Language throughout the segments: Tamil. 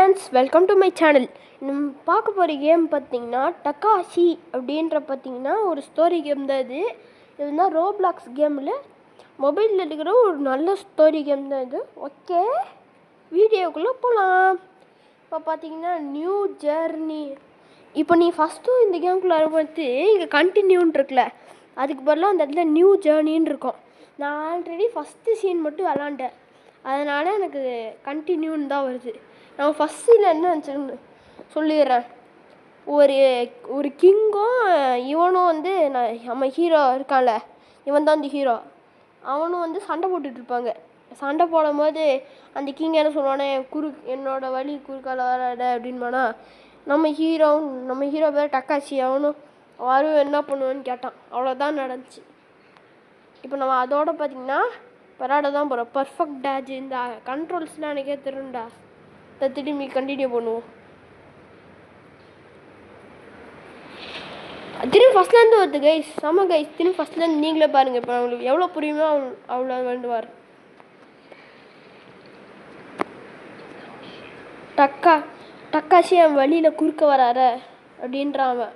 Friends, welcome to my channel. நம்ம பார்க்க போகிற கேம் பார்த்தீங்கன்னா டக்காஷி அப்படின்ற பார்த்தீங்கன்னா ஒரு ஸ்டோரி கேம் தான். இதுனா ரோப்ளாக்ஸ் கேமில் மொபைலில் இருக்கிற ஒரு நல்ல ஸ்டோரி கேம் தான் இது. ஓகே, வீடியோக்குள்ளே போகலாம். இப்போ பார்த்தீங்கன்னா நியூ ஜேர்னி. இப்போ நீ ஃபஸ்ட்டு இந்த கேமுக்குள்ளே வரும்போது இங்கே கண்டினியூன்னு இருக்குல்ல, அதுக்கு பதிலாக அந்த இடத்துல நியூ ஜேர்னின்னு இருக்கும். நான் ஆல்ரெடி ஃபஸ்ட்டு சீன் மட்டும் விளாண்டேன், அதனால் எனக்கு கண்டினியூன்னு தான் வருது. நான் ஃபஸ்ட் சீனில் என்ன நினச்சேன்னு சொல்லிடுறேன். ஒரு கிங்கும் இவனும் வந்து நம்ம ஹீரோ இருக்கான்ல, இவன் தான் அந்த ஹீரோ. அவனும் வந்து சண்டை போட்டுட்ருப்பாங்க. சண்டை போடும்போது அந்த கிங் என்ன சொல்லுவானே, என்னோட வழி குறுக்கால வராட அப்படின்பானா. நம்ம ஹீரோ பேர் டக்காஷி. அவனும் வரும் என்ன பண்ணுவேன்னு கேட்டான். அவ்வளோதான் நடந்துச்சு. இப்போ நம்ம அதோட பார்த்திங்கன்னா விளாட தான் போகிறோம். பர்ஃபெக்ட் டேஜ். இந்த கண்ட்ரோல்ஸ்லாம் எனக்கே தெரியும்டா. திரும்பி கண்டினியூ பண்ணுவோம். திரும்பி ஃபஸ்ட்லேருந்து வருது கைஸ். செம்ம கைஸ். திரும்பி ஃபஸ்ட்லேருந்து நீங்களே பாருங்கள். இப்போ அவங்களுக்கு எவ்வளோ புரியுமோ அவ்வளோ வேண்டுவார். டக்காஷி அவன் வழியில் குறுக்க வராற அப்படின்றான் அவன்.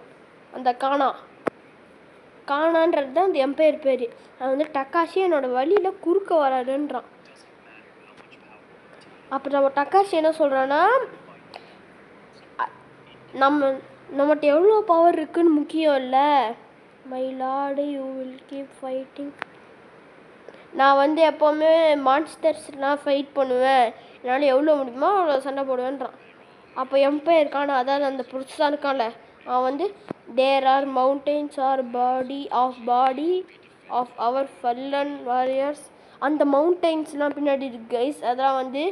அந்த காணான்றது தான் அந்த எம்பையர் பேர். அவன் வந்து டக்காஷி என்னோட வழியில் குறுக்க வராருன்றான். அப்போ நம்ம டக்காஷி என்ன சொல்கிறான்னா, நம்மகிட்ட எவ்வளோ பவர் இருக்குன்னு முக்கியம் இல்லை. My Lord, you will keep fighting. நான் வந்து எப்போவுமே மான்ஸ்டர்ஸ்லாம் ஃபைட் பண்ணுவேன். என்னால் எவ்வளோ முடியுமோ அவ்வளோ சண்டை போடுவேன்றான். அப்போ எம்பையர் இருக்கான, அதாவது அந்த புதுசாக இருக்கான்ல, அவன் வந்து there are mountains are body of our fallen warriors. அந்த மவுண்டெயின்ஸ்லாம் பின்னாடி இருக்கு கைஸ். அதெல்லாம் வந்து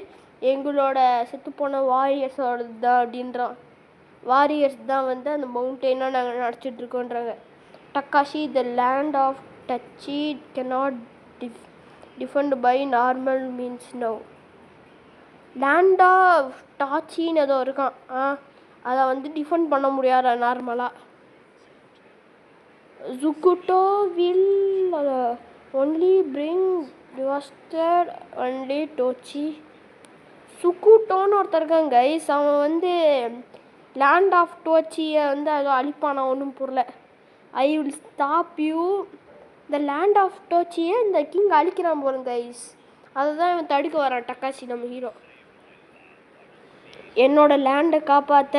எங்களோட செத்துப்போன வாரியர்ஸோட தான் அப்படின்றான். வாரியர்ஸ் தான் வந்து அந்த மவுண்டெயினாக நாங்கள் நடிச்சிட்ருக்கோன்றாங்க. Takashi, the land of Tochi cannot defend by normal means now. Land of டாச்சின்னு ஏதோ இருக்கான். அதை வந்து டிஃபெண்ட் பண்ண முடியாத நார்மலாக. ஜுகுட்டோ will only bring devastated only Tochi. சுக்குட்டோன்னு ஒருத்தர் இருக்காங்க கைஸ். அவன் வந்து லேண்ட் ஆஃப் டோச்சியை வந்து அதோ அழிப்பானா ஒன்றும் புரியல. I will stop you. இந்த லேண்ட் ஆஃப் டோச்சியை இந்த கிங் அழிக்கிறான் போகிறேன் கைஸ். அதை தான் இவன் தடுக்க வரான் டக்காஷி நம்ம ஹீரோ. என்னோட லேண்டை காப்பாற்ற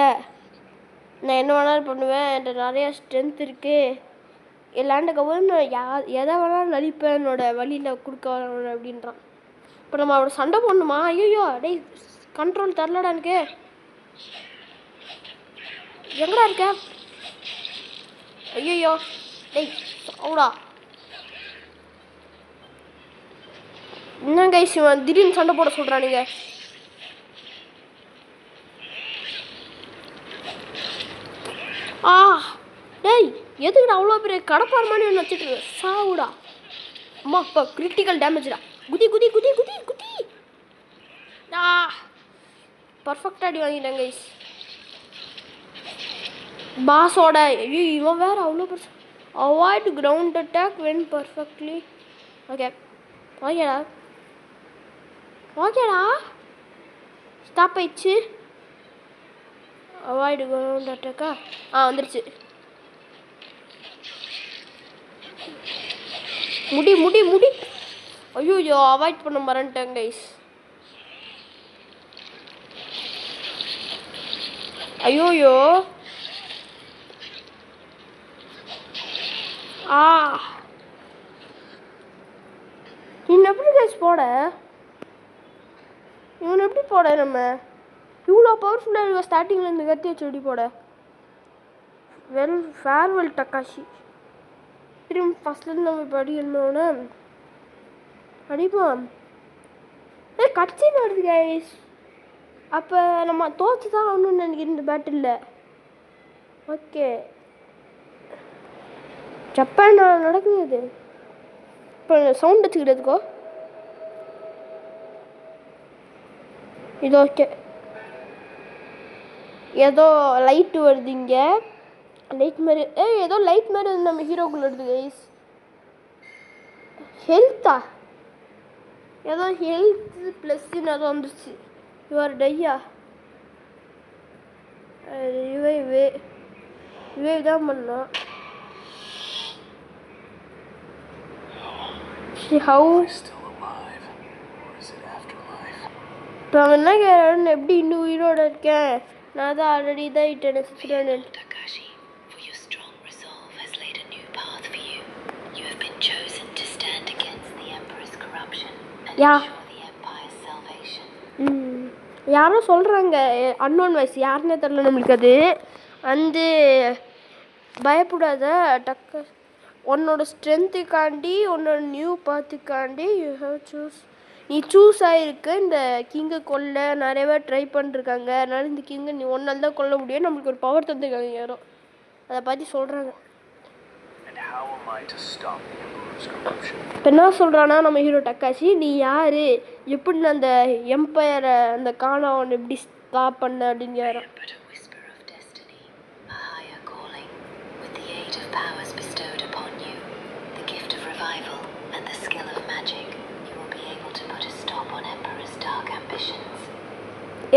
நான் என்ன வேணாலும் பண்ணுவேன், என்கிட்ட நிறையா ஸ்ட்ரென்த் இருக்குது. என் லேண்டை காப்பாற்ற நான் எதை வேணாலும் அழிப்பேன், என்னோட வழியில் கொடுக்க வரேன் அப்படின்றான். இப்போ நம்ம அவரோட சண்டை போடணுமா? ஐயோ டேய், கண்ட்ரோல் தரலடா எனக்கு. எங்கடா இருக்க? ஐயோ டேய் அவுடா. என்ன கைஸ், இவன் திடீர்னு சண்டை போட சொல்கிறானுங்க. டேய் எதுக்குடா அவ்வளோ பெரிய கடப்பார் மாதிரி ஒன்று வச்சுட்டு சாவுடா. அம்மா இப்போ கிரிட்டிக்கல் டேமேஜ்டா. குதி குதி குதி குதி குதி. பர்ஃபெக்டாக அடி வாங்கிட்டேன் கைஸ் பாஸோட. ஐயோ இவன் வேறு அவ்வளோ பெருசு. Avoid ground attack when perfectly. ஓகேடா ஸ்டாப் ஆயிடுச்சு. அவாய்டு கிரவுண்ட் அட்டாக்கா? வந்துருச்சு. முடி. ஐயோ அவாய்ட் பண்ண மறந்துட்டேன் கைஸ். ஐயோயோ இன்னும் எப்படி கைஸ் போட? இவன் எப்படி போட? நம்ம இவ்வளோ பவர்ஃபுல்லாக இருக்க ஸ்டார்டிங்கில் இருந்து கத்தி வச்சு எப்படி போட? Farewell Takashi. திரும்ப ஃபஸ்ட்லேருந்து நம்ம இப்போ அடிக்கணும்னா அடிப்போம். கட்சின்னு வருது கைஸ். அப்போ நம்ம தோற்று தான் ஆகணும்னு நினைக்கிறேன் இந்த பேட்டில். ஓகே, ஜப்பான் நடக்குது இது. இப்போ சவுண்ட் வச்சுக்கிறதுக்கோ இது ஓகே. ஏதோ லைட்டு வருது இங்கே. லைட் மாதிரி ஏதோ லைட் மாதிரி நம்ம ஹீரோக்குள்ள வருது கைஸ். ஹெல்த்தா? ஏதோ ஹெல்த் ப்ளஸ்ன்னு ஏதோ வந்துருச்சு. யுவர் டையா ரிவைவ் தான் பண்ணோம். இப்போ அவன் என்ன கேட்குறான்னு, எப்படி இன்னும் உயிரோட இருக்கேன், நான் தான் ஆல்ரெடி இதாகிட்டேன் சுற்றுறேன். யாரும் சொல்கிறாங்க அன்னோன் வாய்ஸ், யாருன்னே தெரில நம்மளுக்கு. அது வந்து பயப்படாத, டக்கு உன்னோட ஸ்ட்ரென்த்துக்காண்டி உன்னோட நியூ பாத்துக்காண்டி நீ சூஸ் ஆகிருக்கு. இந்த கிங்கை கொல்ல நிறைய பேர் ட்ரை பண்ணிருக்காங்க, அதனால இந்த கிங்கை நீ ஒன்றால் தான் கொல்ல முடியும். நம்மளுக்கு ஒரு பவர் தந்துருக்காங்க யாரும், அதை பற்றி சொல்கிறாங்க. இப்போ என்ன சொல்கிறான்னா நம்ம ஹீரோ டக்காஷி, நீ யார், எப்படி அந்த எம்பையரை அந்த காணவன் எப்படி ஸ்டாப் பண்ண அப்படின்னு யாரும்.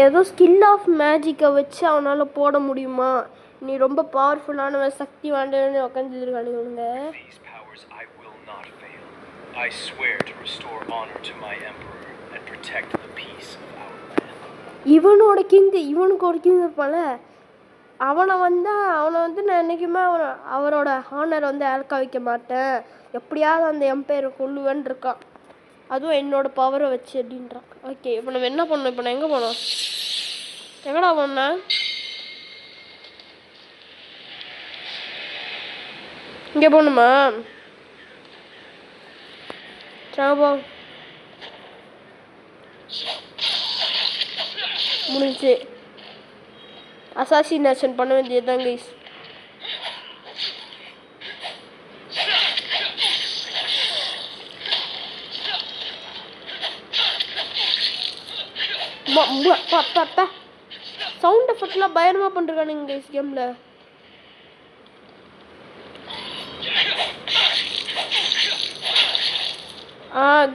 ஏதோ ஸ்கில் ஆஃப் மேஜிக்கை வச்சு அவனால் போட முடியுமா, நீ ரொம்ப பவர்ஃபுல்லானவன், சக்தி வாய்ந்தவன்னு உட்காந்துருக்கானுங்க. I swear to restore honor to my emperor and protect the peace of our land. இவனோட கிங், இவனுக்கு ஒரு கிங் இருப்பான்ல, அவனை வந்து நான் என்றைக்குமே அவரோட ஹானர் வந்து இழக்க வைக்க மாட்டேன், எப்படியாவது அந்த எம்பையரை கொல்லுவேன்னு இருக்கான், அதுவும் என்னோட பவரை வச்சு அப்படின்றான். ஓகே, இப்போ நம்ம என்ன பண்ணோம், இப்போ நான் எங்கே போனோம், எங்கடா போனேன், இங்கே போகணுமா, முடிஞ்சு அசாசினேஷன் பண்ண வேண்டியதுதான் கைஸ். சவுண்ட் எஃபெக்ட்லாம் பயங்கரமா பண்றானுங்க கைஸ் கேம்ல.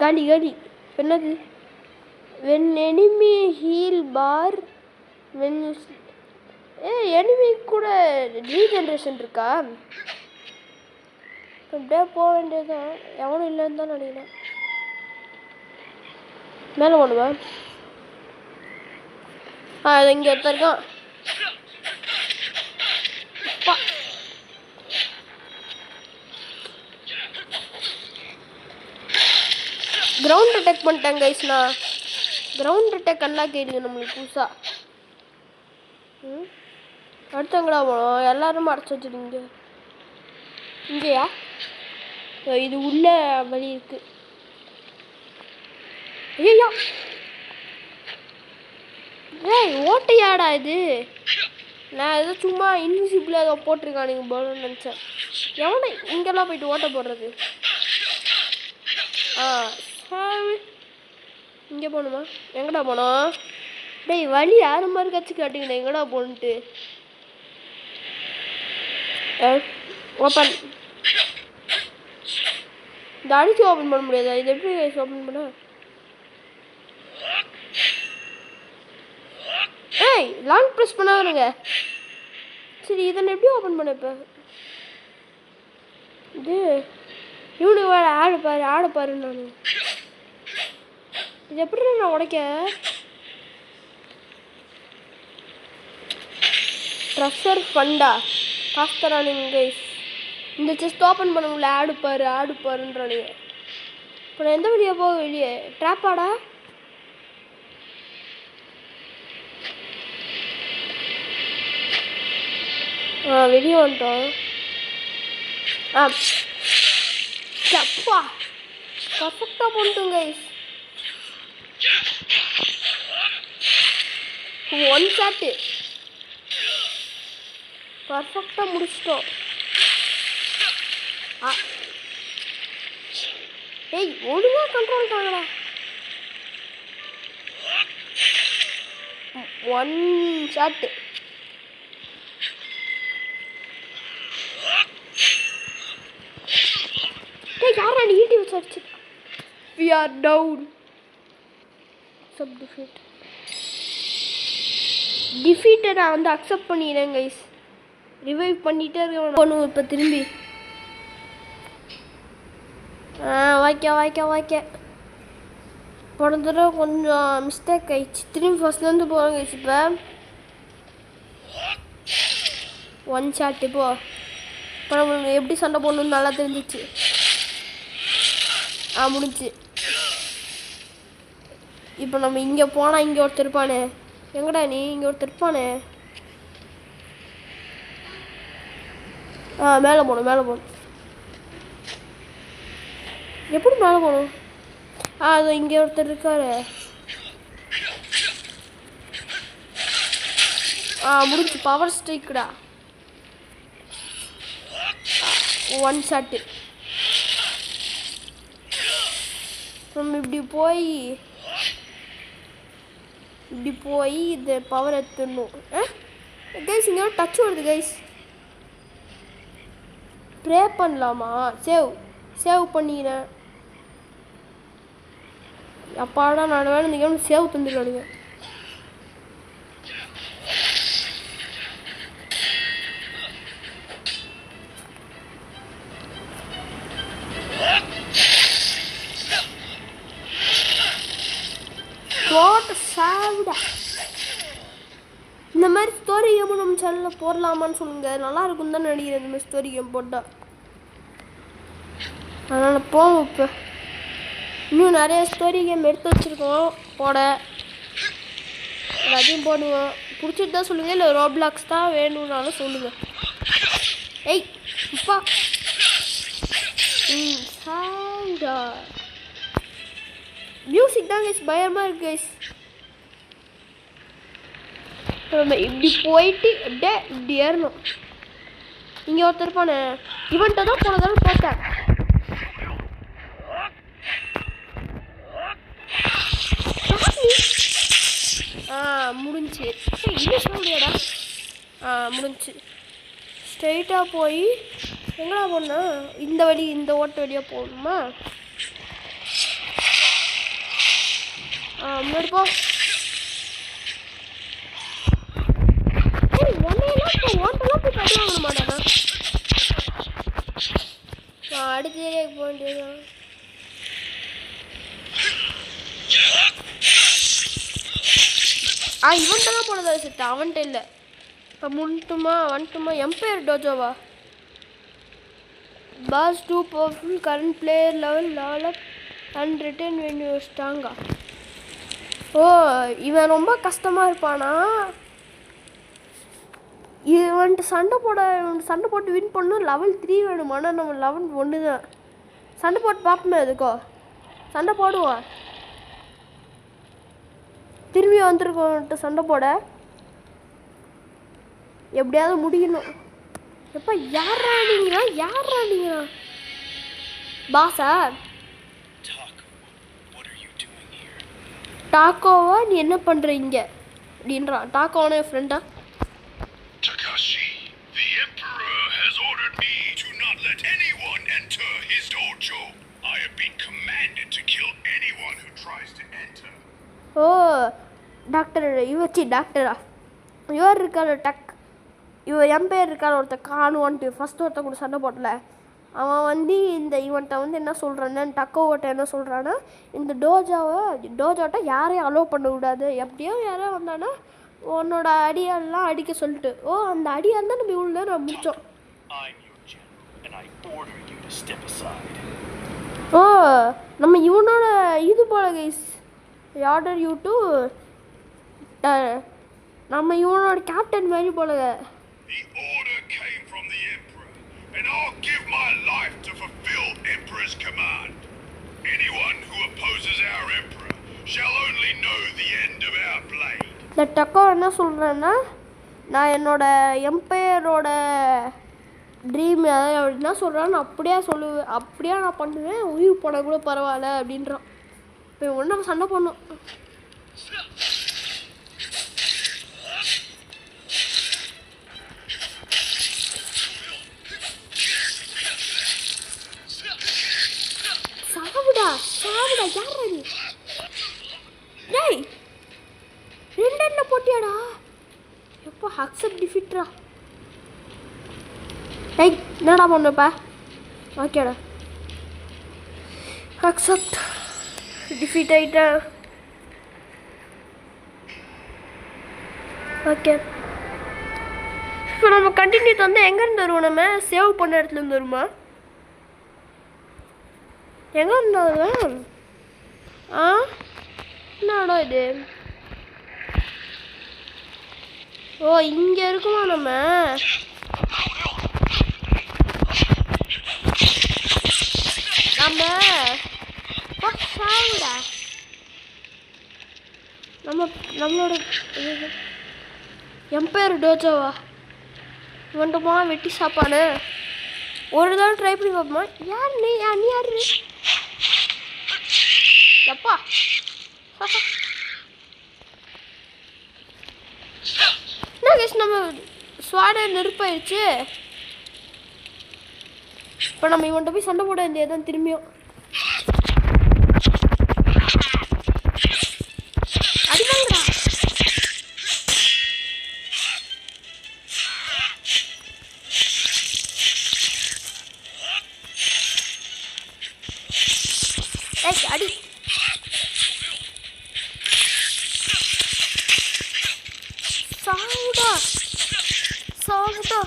காலி காலி. என்னது, when enemy heal bar when enemy கூட ரீஜெனரேஷன் இருக்கா, அப்படியே போக வேண்டியதுதான், எவனும் இல்லைன்னு தான் நினைக்கிறேன். மேலே போடுவா, அது இங்கே ஒருத்தர் இருக்கான். கிரவுண்ட் அட்டாக் பண்ணிட்டாங்க கைஸ்னா, கிரவுண்ட் அட்டாக் எல்லாம் கேடுங்க நம்மளுக்கு புதுசாக. அடுத்தவங்களா போனோம், எல்லாரும் அடைச்சி வச்சுருங்க. இங்கேயா, இது உள்ள வழி இருக்கு. ஐயா ஏய் ஓட்டையாடா இது, நான் ஏதோ சும்மா இன்விசிபிளாக ஏதோ போட்டிருக்கானுங்க போலன்னு நினச்சேன். எவனை இங்கெல்லாம் போயிட்டு ஓட்ட போடுறது. இங்கே போகணுமா, எங்கடா போனோம், டேய் வழி யாரு மாதிரி கட்சி காட்டுங்கண்ணா, எங்கடா போன்ட்டு. ஓப்பன், இந்த அடிச்சு ஓப்பன் பண்ண முடியாதா, இது எப்படி ஓப்பன் பண்ண, ஏய் லாங் ப்ரெஸ் பண்ணாதுங்க. சரி இதை எப்படி ஓப்பன் பண்ண, இப்போ இது இவனுக்கு வேறு ஆடு பாரு நான், இது எப்படி நான் உடைக்க, ட்ரெஷர் ஃபண்டா காசு தரானுங்க கைஸ். இந்த செஸ்ட் ஓப்பன் பண்ண முடியல, ஆடு பாருன்றானுங்க. இப்போ நான் எந்த வழியாக போக, வெளியே ட்ராப்பாடா, வெளியே வந்துட்டோம். சப்பா பர்ஃபெக்டாக பண்ணிட்டோம் கைஸ், ஒன் ஷாட்டு பர்ஃபெக்டாக முடிச்சிட்டோம். ஏய் ஒழுங்கா கண்ட்ரோல் தாங்களா, ஒன் ஷாட்டு. யாரா நீ ஈட்டி வச்சு அடிச்சு, we are down, sub defeat. டிஃபீட்டை நான் வந்து அக்செப்ட் பண்ணிடுறேன் கைஸ். ரிவைவ் பண்ணிகிட்டே இருக்கேன் பண்ணுவோம் இப்போ திரும்பி. வாய்க்க போன தடவை கொஞ்சம் மிஸ்டேக் ஆயிடுச்சு. திரும்பி ஃபர்ஸ்ட்லேருந்து போகிறோம் கைஸ். இப்போ 1 ஷாட். இப்போ நம்மளுக்கு எப்படி சண்டை போடணும்னு நல்லா தெரிஞ்சிச்சு. முடிஞ்சு. இப்போ நம்ம இங்கே போனால் இங்கே ஒருத்தர் இருப்பானே. எங்கடா நீ? இங்கே ஒருத்தர் இருப்பானே. மேலே போகணும். எப்படி மேலே போகணும்? அது இங்கே ஒருத்தர் இருக்காரு. முடிஞ்சு. பவர் ஸ்ட்ரைக்குடா. 1 ஷாட்டு. நம்ம இப்படி போய் இந்த பவர் எடுத்துடணும். கைஸ் இங்கே டச் வருது கைஸ். ப்ரே பண்ணலாமா? சேவ் பண்ணிக்கிறேன். அப்பாடா நான் வேணும் இந்த கேம் சேவ் தந்துடுவானுங்க. இந்த மாதிரி ஸ்டோரி கேம் நம்ம சேனலில் போடலாமான்னு சொல்லுங்கள். நல்லா இருக்கும் தான் நினைக்கிறேன் இந்த மாதிரி ஸ்டோரி கேம் போட்டால். அதனால் போவோம். இப்போ இன்னும் நிறைய ஸ்டோரி கேம் எடுத்து வச்சுருக்கோம் போட. எல்லாத்தையும் போடுவோம். பிடிச்சிட்டு தான் சொல்லுங்கள். இல்லை ரோப்ளாக்ஸ் தான் வேணும்னாலும் சொல்லுங்கள். இப்பா மியூசிக் தான் கைஸ் பயமாக இருக்கு கைஸ். நம்ம இப்படி போயிட்டு அப்படியே இப்படி ஏறணும். இங்கே ஒருத்தர் இருப்பானே. இவன்கிட்ட தான் போனதாலும் பார்த்தேன். முடிஞ்சு. இன்னும் சொல்ல முடியாடா. முடிஞ்சு. ஸ்ட்ரெயிட்டாக போய் எங்கடா போனா? இந்த வழி, இந்த ஓட்ட வழியாக போகணுமா? முன்னாடி போ. ஓட்டெல்லாம் போய் கட்டி வாங்க மாட்டானா? அடுத்த ஏரியாவுக்கு போக வேண்டியதுதான். இவன்கிட்ட தான் போனதா செட்டு. அவன்கிட்ட இல்லை. இப்போ வந்துட்டுமா எம்பையர் டோஜோவா? Boss 2 powerful current player level develop and return when you ஸ்ட்ராங்கா. இவன் ரொம்ப கஷ்டமாக இருப்பானா? இவன்ட்டு சண்டை போட்டு வின் பண்ணணும். லெவல் 3 வேணும். ஆனால் நம்ம லெவல் 1 தான். சண்டை போட்டு பார்ப்போமே. அதுக்கோ சண்டை போடுவான். திரும்பி வந்துருக்கோன்ட்டு சண்டை போட எப்படியாவது முடியணும். எப்போ யாரா நீங்களா? பாஸா? டாக்கோவா நீ என்ன பண்ணுறீங்க அப்படின்றான். டாக்கோவான என் ஃப்ரெண்டா? Takashi, the Emperor has ordered me to not let anyone enter his dojo. I have been commanded to kill anyone who tries to enter. டாக்டரா இவர் இருக்கார். இவர் எம்பையர் இருக்கார். ஒருத்தர் காணுவான்ட்டு ஃபஸ்ட்டு ஒருத்தர் கூட சண்டை போடல. அவன் வந்து இவன்கிட்ட என்ன சொல்கிறான்னு டக்கோவட்ட என்ன சொல்கிறான்னா, இந்த டோஜோட்ட யாரையும் அலோவ் பண்ண விடாது. எப்படியோ யாராவது வந்தானா உன்னோட அடியாலாம் அடிக்க சொல்லிட்டு. அந்த அடியால் தான் நம்ம இவ்வளோ நேரம் முடித்தோம். நம்ம இவனோட இது போல கைஸ். ஆர்டர் யூ டு நம்ம இவனோட கேப்டன் மாதிரி போல. The order came from the Emperor, and I'll give my life to fulfill Emperor's command. Anyone who opposes our Emperor shall only know the end of our blade. இந்த டக்கோ என்ன சொல்கிறேன்னா, நான் என்னோட எம்பையரோட ட்ரீம் என்ன சொல்கிறான்னு அப்படியே நான் பண்ணுவேன். உயிர் போனால் கூட பரவாயில்ல அப்படின்றான். இப்போ ஒன்று நம்ம சண்டை பண்ணோம். சாவுடா யாரா நீ? டேய் 2 போட்டியாடா? இப்போ அக்செப்ட் டிஃபிட்ரா. ஏய் என்னடா பண்ணுப்பா? ஓகேடா, அக்செப்ட் டிஃபீட் ஆகிட்டா. ஓகே, இப்போ நம்ம கண்டினியூ வந்து எங்கேருந்து வருவோம்? நம்ம சேவ் பண்ண இடத்துலேருந்து வருமா? எங்கேருந்து வருவேன்? ஆ என்ன இடம் இது? ஓ இங்கே இருக்குமா? நம்ம சாவுடா. நம்மளோட எம்பையர் டோஜோவா வந்துட்டோமா? வெட்டி சாப்பாடு ஒரு தடவை ட்ரை பண்ணி பார்ப்போமா? யார் நீ? நீ யாரு? எப்பா என்ன கேஸ்? நம்ம ஸ்வாட நெருப்பாயிடுச்சு. இப்போ நம்ம இவன்கிட்ட போய் சண்டை போட வேண்டியதான் திரும்பியும். அடிவாங்கடா. அடி சாவுடா சாவுடா.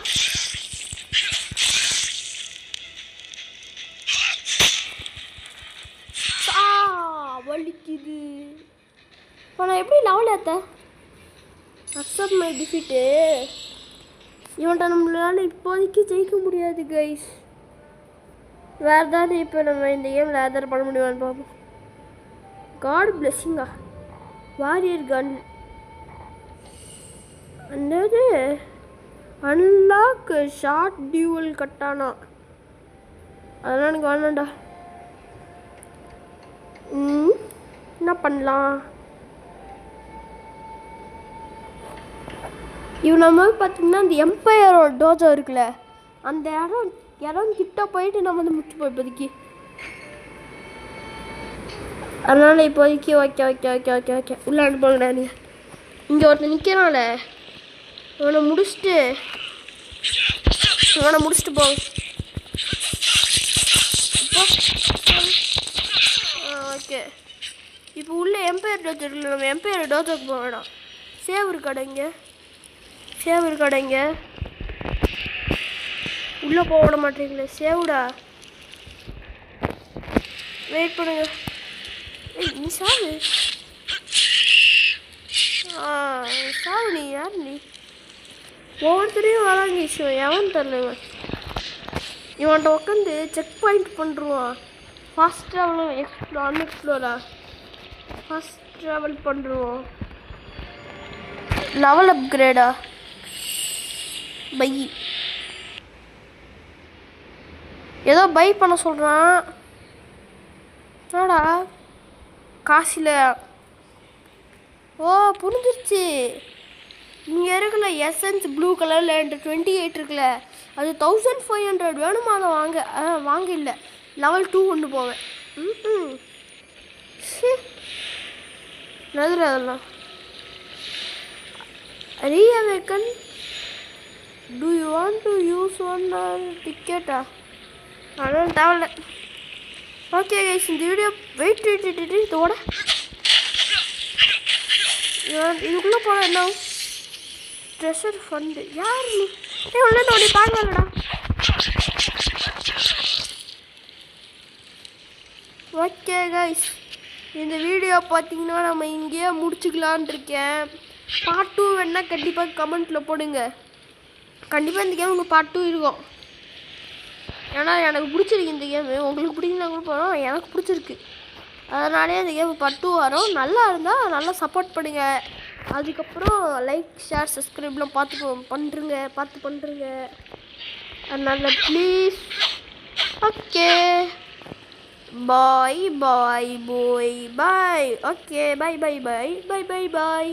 வலிக்குது. இப்போ நான் எப்படி லெவல் ஏற்ற? Accept my defeat. இவன்ட்ட நம்மளால இப்போதைக்கு ஜெயிக்க முடியாது கைஸ். வேறு ஏதாவது இப்போ நம்ம இந்த கேமில் ஏதாவது பண்ண முடியுமான்னு பார்ப்போம். காட் பிளெஸ்ஸிங்கா வாரியர் கன் என்னது? Unlock short dual katana. அதெல்லாம் எனக்கு வேணாண்டா. என்ன பண்ணலாம்? இவன் நம்ம பார்த்தீங்கன்னா இந்த எம்பையரோட டோஜோ இருக்குல்ல, அந்த இடம் கிட்ட போயிட்டு நம்ம வந்து முடிச்சுப்போம் இப்போதைக்கு. அதனால் இப்போதைக்கு okay okay okay okay okay உள்ளே அனுப்புங்கடா. நீ இங்கே ஒருத்தர் நிற்கிறான்ல, இவனை முடிச்சுட்டு போங்க. ஓகே, இப்போ உள்ள எம்பையர் டோஜோ இருக்குல்ல, நம்ம எம்பையர் டோஜோக்கு போக வேண்டாம். சேவர் கடைங்க உள்ளே போக விட மாட்டேங்களே. சேவுடா, வெயிட் பண்ணுங்க. ஏய் நீ சாவு. சாவு. நீ யார்? நீ ஒவ்வொருத்தரையும் வராங்க. எவன் தரல. இவன்கிட்ட உட்காந்து செக் பாயிண்ட் பண்ணுருவான். ஃபாஸ்ட் ட்ராவலும் அன்எக்ஸ்ப்ளோரா ஃபாஸ்ட் ட்ராவல் பண்ணுருவோம். லெவல் அப்கிரேடா பை ஏதோ பை பண்ண சொல்கிறான். என்னடா காசில்? ஓ புரிஞ்சிருச்சு. இங்கே இருக்குல்ல எசன்ஸ் ப்ளூ கலரில் 28 இருக்குல்ல, அது 1500 வேணுமா? அதை வாங்க இல்லை லெவல் 2 கொண்டு போவேன். நதுர அதெல்லாம் reawaken. Do you want to use one டிக்கெட்டா? அதெல்லாம் தேவையில்ல. ஓகே கைஸ், இந்த வீடியோ வெயிட் இதோட இதுக்குள்ளே போல என்ன ட்ரெஷர் ஃபண்டு. யார் நீ? உள்ள நோடி பார்க்கலடா. ஓகே கைஸ், இந்த வீடியோ பார்த்தீங்கன்னா நம்ம இங்கேயே முடிச்சுக்கலான் இருக்கேன். பார்ட் 2 வேணால் கண்டிப்பாக கமெண்ட்டில் போடுங்க. கண்டிப்பாக இந்த கேம் உங்கள் பார்ட் 2 இருக்கும். ஏன்னா எனக்கு பிடிச்சிருக்கு இந்த கேமு. உங்களுக்கு பிடிக்கலனா கூட போகிறோம், எனக்கு பிடிச்சிருக்கு. அதனாலே இந்த கேம் பார்ட் 2 வரும். நல்லா இருந்தால் நல்லா சப்போர்ட் பண்ணுங்கள். அதுக்கப்புறம் லைக் ஷேர் சப்ஸ்கிரைப்லாம் பார்த்து பண்ணுறங்க. அதனால் please. Okay bye bye bye bye. Okay bye bye bye bye bye bye.